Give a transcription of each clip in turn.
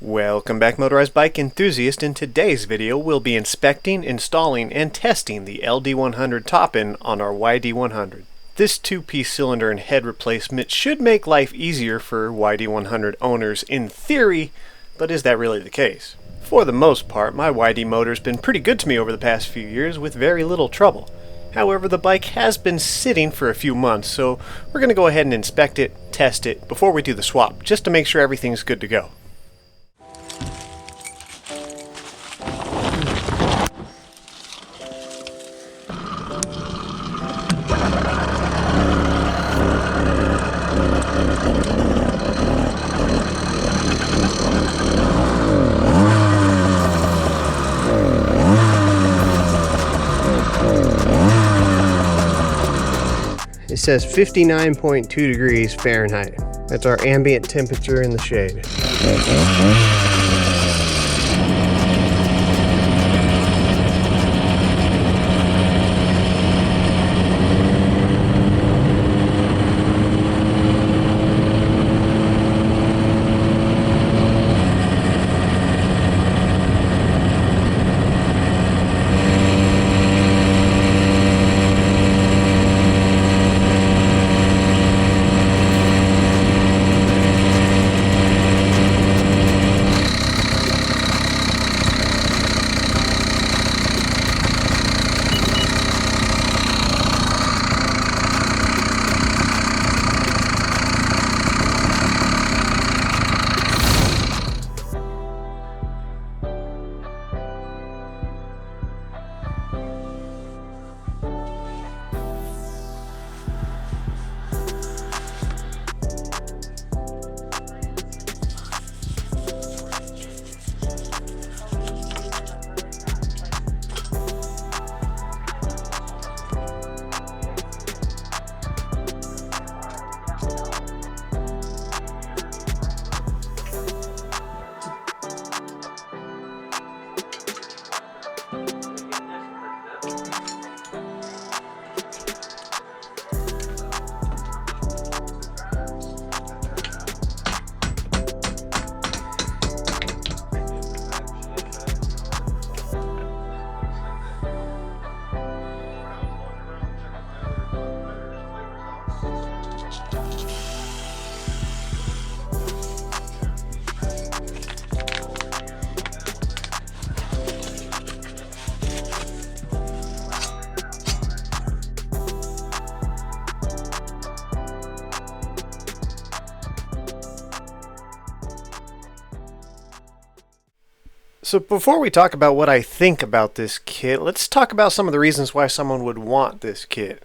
Welcome back, motorized bike enthusiast. In today's video we'll be inspecting, installing, and testing the LD100 top-end on our YD-100. This two-piece cylinder and head replacement should make life easier for YD-100 owners in theory, but is that really the case? For the most part, my YD motor's been pretty good to me over the past few years with very little trouble. However, the bike has been sitting for a few months, so we're going to go ahead and inspect it, test it, before we do the swap, just to make sure everything's good to go. It says 59.2 degrees Fahrenheit. That's our ambient temperature in the shade. So before we talk about what I think about this kit, let's talk about some of the reasons why someone would want this kit.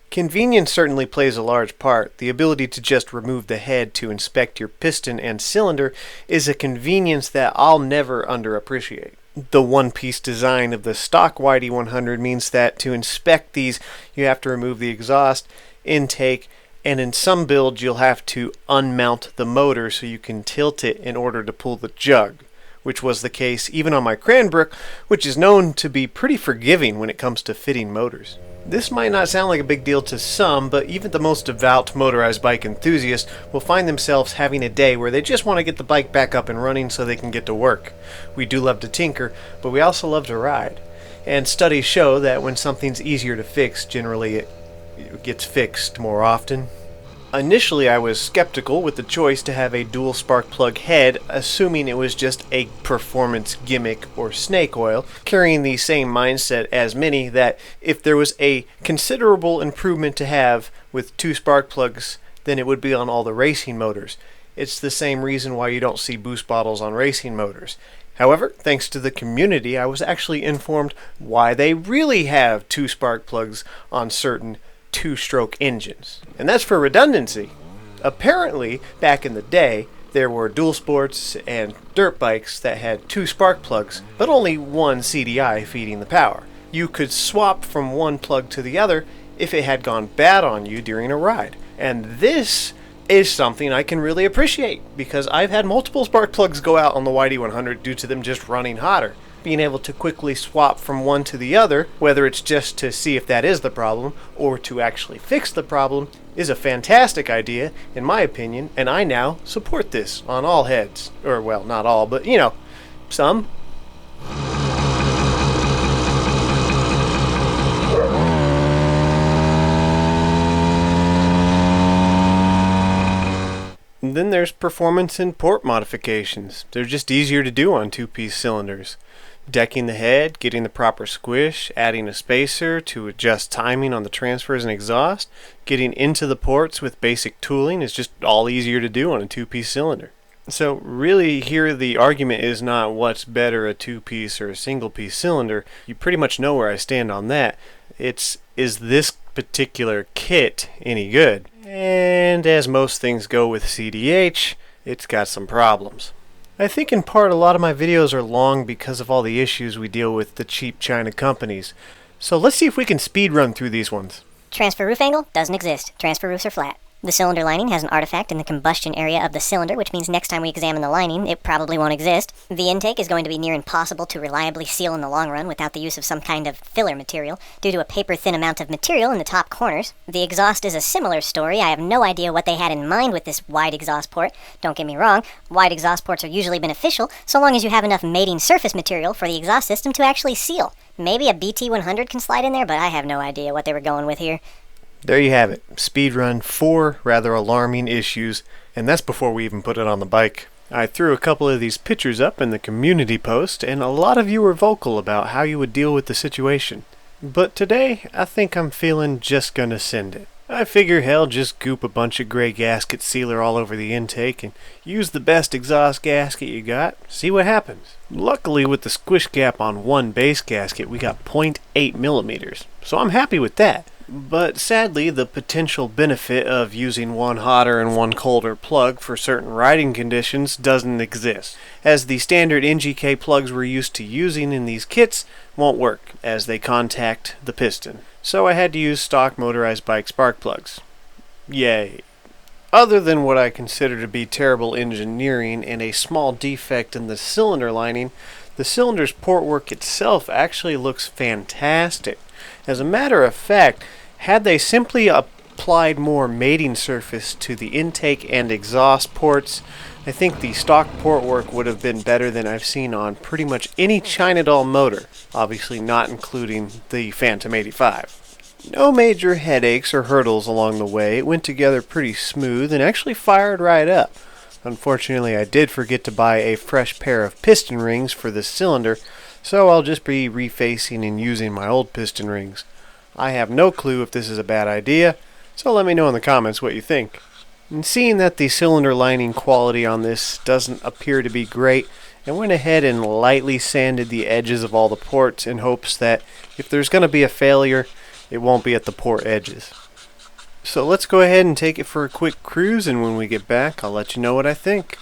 Convenience certainly plays a large part. The ability to just remove the head to inspect your piston and cylinder is a convenience that I'll never underappreciate. The one-piece design of the stock YD-100 means that to inspect these, you have to remove the exhaust, intake, and in some builds you'll have to unmount the motor so you can tilt it in order to pull the jug, which was the case even on my Cranbrook, which is known to be pretty forgiving when it comes to fitting motors. This might not sound like a big deal to some, but even the most devout motorized bike enthusiast will find themselves having a day where they just want to get the bike back up and running so they can get to work. We do love to tinker, but we also love to ride. And studies show that when something's easier to fix, generally it gets fixed more often. Initially, I was skeptical with the choice to have a dual spark plug head, assuming it was just a performance gimmick or snake oil, carrying the same mindset as many that if there was a considerable improvement to have with two spark plugs, then it would be on all the racing motors. It's the same reason why you don't see boost bottles on racing motors. However, thanks to the community, I was actually informed why they really have two spark plugs on certain two-stroke engines, and that's for redundancy. Apparently, back in the day, there were dual sports and dirt bikes that had two spark plugs, but only one CDI feeding the power. You could swap from one plug to the other if it had gone bad on you during a ride, and this is something I can really appreciate because I've had multiple spark plugs go out on the YD-100 due to them just running hotter. being able to quickly swap from one to the other, whether it's just to see if that is the problem or to actually fix the problem, is a fantastic idea, in my opinion, and I now support this on all heads. Or, well, not all, but, some. Then there's performance and port modifications. They're just easier to do on two-piece cylinders. Decking the head, getting the proper squish, adding a spacer to adjust timing on the transfers and exhaust, getting into the ports with basic tooling is just all easier to do on a two-piece cylinder. So really here the argument is not what's better, a two-piece or a single-piece cylinder. You pretty much know where I stand on that. It's, is this particular kit any good? And as most things go with CDH, it's got some problems. I think in part a lot of my videos are long because of all the issues we deal with the cheap China companies. So let's see if we can speed run through these ones. Transfer roof angle doesn't exist. Transfer roofs are flat. The cylinder lining has an artifact in the combustion area of the cylinder, which means next time we examine the lining, it probably won't exist. The intake is going to be near impossible to reliably seal in the long run without the use of some kind of filler material, due to a paper-thin amount of material in the top corners. The exhaust is a similar story. I have no idea what they had in mind with this wide exhaust port. Don't get me wrong, wide exhaust ports are usually beneficial, so long as you have enough mating surface material for the exhaust system to actually seal. Maybe a BT-100 can slide in there, but I have no idea what they were going with here. There you have it. Speedrun, 4 rather alarming issues, and that's before we even put it on the bike. I threw a couple of these pictures up in the community post, and a lot of you were vocal about how you would deal with the situation. But today, I think I'm feeling just gonna send it. I figure hell, just goop a bunch of gray gasket sealer all over the intake and use the best exhaust gasket you got, see what happens. Luckily with the squish gap on one base gasket, we got 0.8 millimeters, so I'm happy with that. But sadly, the potential benefit of using one hotter and one colder plug for certain riding conditions doesn't exist, as the standard NGK plugs we're used to using in these kits won't work, as they contact the piston. So I had to use stock motorized bike spark plugs. Yay. Other than what I consider to be terrible engineering and a small defect in the cylinder lining, the cylinder's portwork itself actually looks fantastic. As a matter of fact, had they simply applied more mating surface to the intake and exhaust ports, I think the stock portwork would have been better than I've seen on pretty much any China doll motor, obviously not including the Phantom 85. No major headaches or hurdles along the way. It went together pretty smooth and actually fired right up. Unfortunately, I did forget to buy a fresh pair of piston rings for this cylinder, so I'll just be refacing and using my old piston rings. I have no clue if this is a bad idea, so let me know in the comments what you think. And seeing that the cylinder lining quality on this doesn't appear to be great, I went ahead and lightly sanded the edges of all the ports in hopes that if there's going to be a failure, it won't be at the port edges. So let's go ahead and take it for a quick cruise, and when we get back, I'll let you know what I think.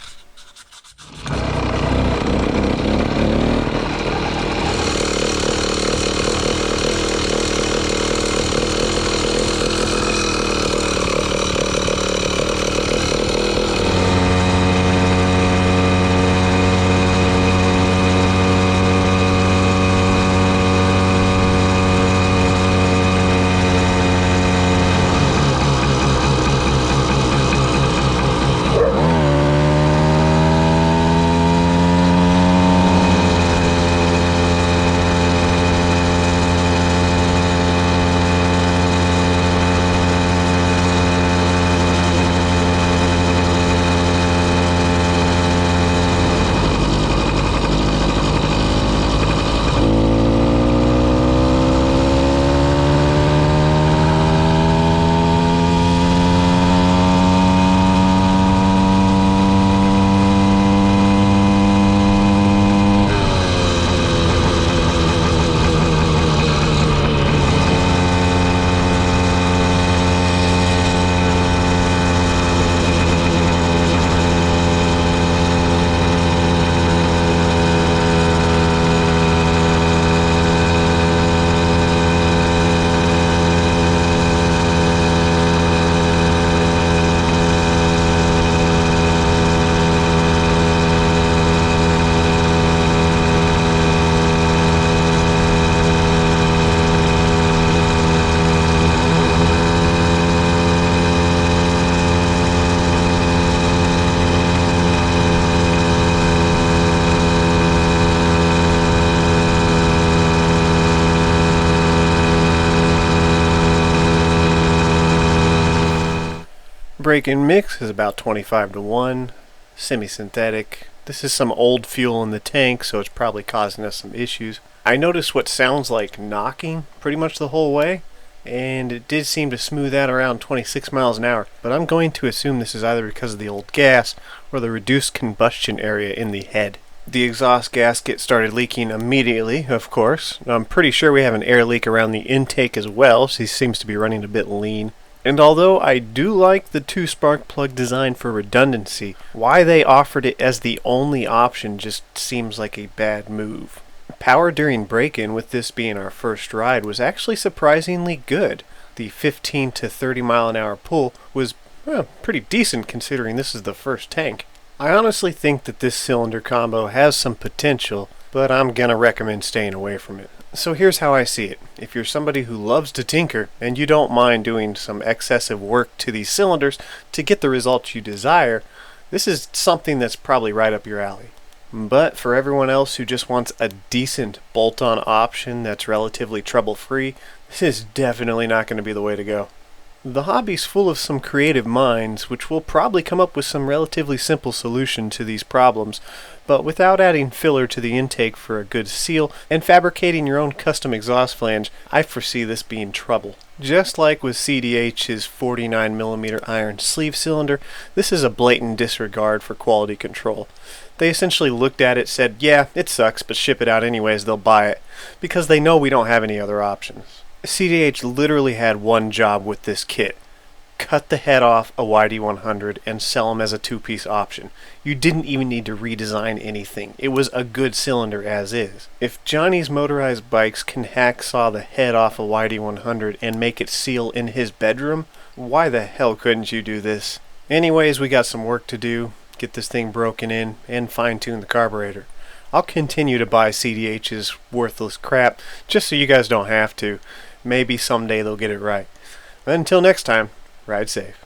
Break-in mix is about 25-1, semi-synthetic. This is some old fuel in the tank, so it's probably causing us some issues. I noticed what sounds like knocking pretty much the whole way, and it did seem to smooth out around 26 miles an hour, but I'm going to assume this is either because of the old gas or the reduced combustion area in the head. The exhaust gasket started leaking immediately, of course. I'm pretty sure we have an air leak around the intake as well, so he seems to be running a bit lean. And although I do like the 2 spark plug design for redundancy, why they offered it as the only option just seems like a bad move. Power during break-in, with this being our first ride, was actually surprisingly good. The 15 to 30 mile an hour pull was pretty decent considering this is the first tank. I honestly think that this cylinder combo has some potential, but I'm gonna recommend staying away from it. So here's how I see it. If you're somebody who loves to tinker and you don't mind doing some excessive work to these cylinders to get the results you desire, this is something that's probably right up your alley. But for everyone else who just wants a decent bolt-on option that's relatively trouble-free, this is definitely not going to be the way to go. The hobby's full of some creative minds which will probably come up with some relatively simple solution to these problems, but without adding filler to the intake for a good seal and fabricating your own custom exhaust flange, I foresee this being trouble. Just like with CDH's 49mm iron sleeve cylinder, this is a blatant disregard for quality control. They essentially looked at it, said, yeah, it sucks, but ship it out anyways, they'll buy it, because they know we don't have any other options. CDH literally had one job with this kit. Cut the head off a YD-100 and sell them as a 2-piece option. You didn't even need to redesign anything. It was a good cylinder as is. If Johnny's motorized bikes can hacksaw the head off a YD-100 and make it seal in his bedroom, why the hell couldn't you do this? Anyways, we got some work to do. Get this thing broken in and fine-tune the carburetor. I'll continue to buy CDH's worthless crap just so you guys don't have to. Maybe someday they'll get it right. Until next time, ride safe.